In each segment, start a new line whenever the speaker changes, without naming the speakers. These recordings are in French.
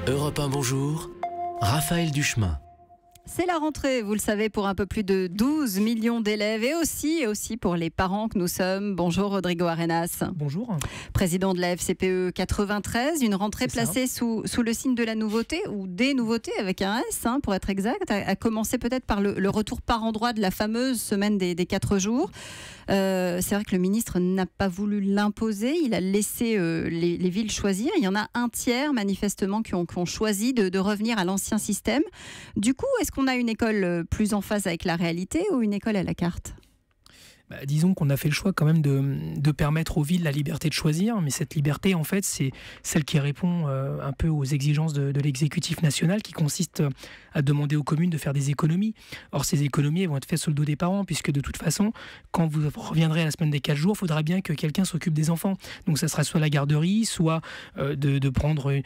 Europe 1, bonjour. Raphaël Duchemin.
C'est la rentrée, vous le savez, pour un peu plus de 12 millions d'élèves et aussi pour les parents que nous sommes. Bonjour Rodrigo Arenas.
Bonjour.
Président de la FCPE 93, une rentrée placée sous le signe de la nouveauté ou des nouveautés avec un S pour être exact, à commencer peut-être par le retour par endroit de la fameuse semaine des 4 jours. C'est vrai que le ministre n'a pas voulu l'imposer, il a laissé les villes choisir. Il y en a un tiers manifestement qui ont choisi de revenir à l'ancien système. Du coup, est-ce qu'on a une école plus en phase avec la réalité ou une école à la carte ?
Disons qu'on a fait le choix quand même de permettre aux villes la liberté de choisir, mais cette liberté, en fait, c'est celle qui répond un peu aux exigences de l'exécutif national, qui consiste à demander aux communes de faire des économies. Or, ces économies elles vont être faites sur le dos des parents, puisque de toute façon, quand vous reviendrez à la semaine des 4 jours, il faudra bien que quelqu'un s'occupe des enfants. Donc ça sera soit la garderie, soit de prendre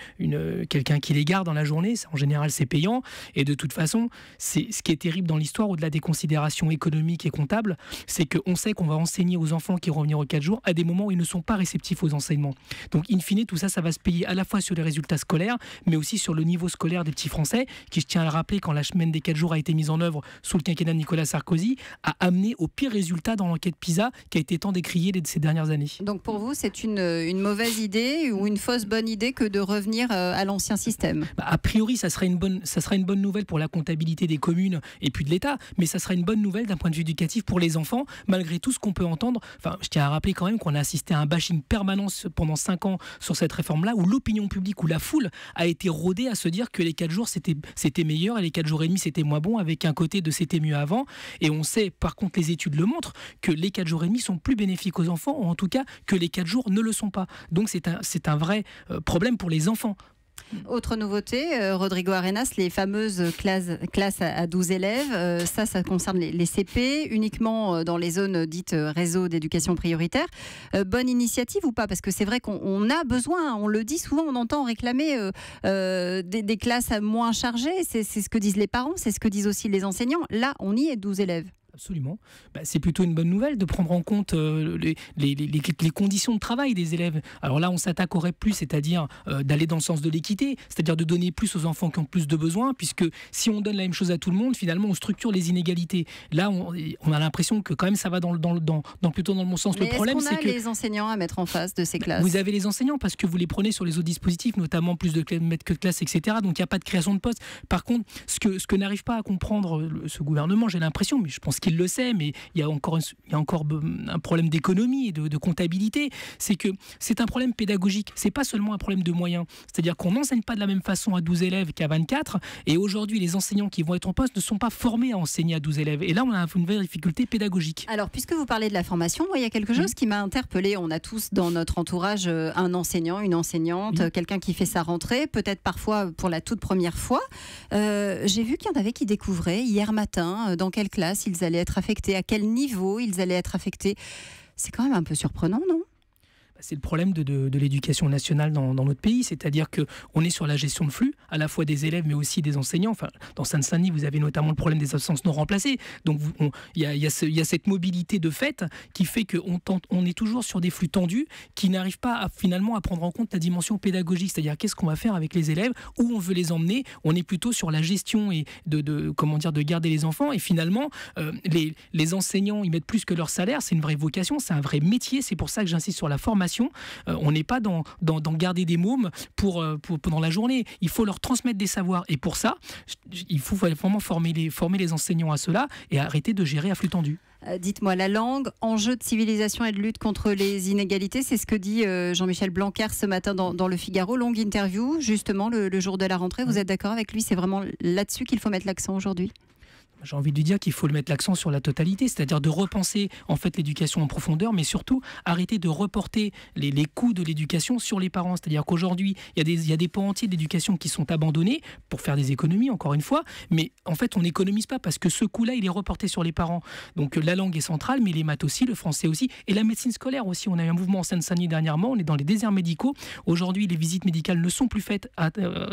quelqu'un qui les garde dans la journée. En général, c'est payant. Et de toute façon, c'est ce qui est terrible dans l'histoire, au-delà des considérations économiques et comptables, c'est qu'on sait qu'on va enseigner aux enfants qui vont revenir aux 4 jours à des moments où ils ne sont pas réceptifs aux enseignements. Donc, in fine, tout ça, ça va se payer à la fois sur les résultats scolaires, mais aussi sur le niveau scolaire des petits Français, qui, je tiens à le rappeler, quand la semaine des 4 jours a été mise en œuvre sous le quinquennat de Nicolas Sarkozy, a amené au pire résultat dans l'enquête PISA, qui a été tant décriée ces dernières années.
Donc, pour vous, c'est une mauvaise idée ou une fausse bonne idée que de revenir à l'ancien système ?
A priori, ça serait une bonne nouvelle pour la comptabilité des communes et puis de l'État, mais ça serait une bonne nouvelle d'un point de vue éducatif pour les enfants, malgré tout ce qu'on peut entendre. Enfin, je tiens à rappeler quand même qu'on a assisté à un bashing permanent pendant 5 ans sur cette réforme-là, où l'opinion publique, où la foule a été rodée à se dire que les 4 jours c'était meilleur et les 4 jours et demi c'était moins bon, avec un côté de c'était mieux avant. Et on sait, par contre, les études le montrent, que les 4 jours et demi sont plus bénéfiques aux enfants, ou en tout cas que les 4 jours ne le sont pas. Donc c'est un vrai problème pour les enfants.
Autre nouveauté, Rodrigo Arenas, les fameuses classes à 12 élèves, ça concerne les CP, uniquement dans les zones dites réseau d'éducation prioritaire. Bonne initiative ou pas ? Parce que c'est vrai qu'on a besoin, on le dit souvent, on entend réclamer des classes moins chargées, c'est ce que disent les parents, c'est ce que disent aussi les enseignants. Là, on y est 12 élèves.
Absolument. C'est plutôt une bonne nouvelle de prendre en compte les conditions de travail des élèves. Alors là, on s'attaque au REP+, c'est-à-dire d'aller dans le sens de l'équité, c'est-à-dire de donner plus aux enfants qui ont plus de besoins, puisque si on donne la même chose à tout le monde, finalement, on structure les inégalités. Là, on a l'impression que quand même ça va plutôt dans le bon sens.
Mais
le problème,
c'est que les enseignants à mettre en face de ces classes.
Vous avez les enseignants parce que vous les prenez sur les autres dispositifs, notamment plus de maîtres que de classe, etc. Donc il n'y a pas de création de postes. Par contre, ce que n'arrive pas à comprendre ce gouvernement, j'ai l'impression, mais je pense qu'il le sait, mais il y a encore un problème d'économie et de comptabilité, c'est que c'est un problème pédagogique, c'est pas seulement un problème de moyens, c'est-à-dire qu'on n'enseigne pas de la même façon à 12 élèves qu'à 24, et aujourd'hui les enseignants qui vont être en poste ne sont pas formés à enseigner à 12 élèves, et là on a une vraie difficulté pédagogique.
Alors puisque vous parlez de la formation, moi, il y a quelque chose qui m'a interpellée, on a tous dans notre entourage un enseignant, une enseignante, quelqu'un qui fait sa rentrée, peut-être parfois pour la toute première fois. J'ai vu qu'il y en avait qui découvraient hier matin dans quelle classe ils allaient être affectés, à quel niveau ils allaient être affectés. C'est quand même un peu surprenant, non ?
C'est le problème de l'éducation nationale dans notre pays, c'est-à-dire qu'on est sur la gestion de flux, à la fois des élèves mais aussi des enseignants. Enfin, dans Seine-Saint-Denis, vous avez notamment le problème des absences non remplacées. Donc il y a cette mobilité de fait qui fait qu'on est toujours sur des flux tendus qui n'arrivent pas finalement à prendre en compte la dimension pédagogique, c'est-à-dire qu'est-ce qu'on va faire avec les élèves, où on veut les emmener. On est plutôt sur la gestion et de garder les enfants, et finalement les enseignants ils mettent plus que leur salaire, c'est une vraie vocation, c'est un vrai métier, c'est pour ça que j'insiste sur la formation. On n'est pas dans garder des mômes pour pendant la journée. Il faut leur transmettre des savoirs. Et pour ça, il faut vraiment former les enseignants à cela et arrêter de gérer à flux tendu.
Dites-moi, la langue, enjeu de civilisation et de lutte contre les inégalités, c'est ce que dit Jean-Michel Blanquer ce matin dans Le Figaro. Longue interview, justement, le jour de la rentrée. Vous êtes d'accord avec lui ? C'est vraiment là-dessus qu'il faut mettre l'accent aujourd'hui ?
J'ai envie de lui dire qu'il faut le mettre l'accent sur la totalité, c'est-à-dire de repenser en fait l'éducation en profondeur, mais surtout arrêter de reporter les coûts de l'éducation sur les parents. C'est-à-dire qu'aujourd'hui, il y a des pans entiers de l'éducation qui sont abandonnés pour faire des économies, encore une fois, mais en fait on n'économise pas parce que ce coût-là, il est reporté sur les parents. Donc la langue est centrale, mais les maths aussi, le français aussi, et la médecine scolaire aussi. On a eu un mouvement en Seine-Saint-Denis dernièrement, on est dans les déserts médicaux. Aujourd'hui, les visites médicales ne sont plus faites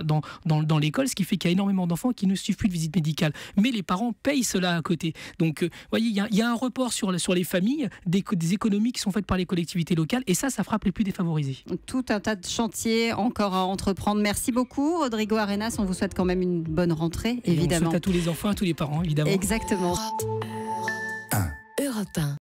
dans l'école, ce qui fait qu'il y a énormément d'enfants qui ne suivent plus de visites médicales. Mais les parents payent cela à côté. Donc, vous voyez, il y a un report sur les familles, des économies qui sont faites par les collectivités locales, et ça frappe les plus défavorisés.
Tout un tas de chantiers encore à entreprendre. Merci beaucoup, Rodrigo Arenas. On vous souhaite quand même une bonne rentrée, évidemment.
On souhaite à tous les enfants, à tous les parents, évidemment.
Exactement.
Europe 1.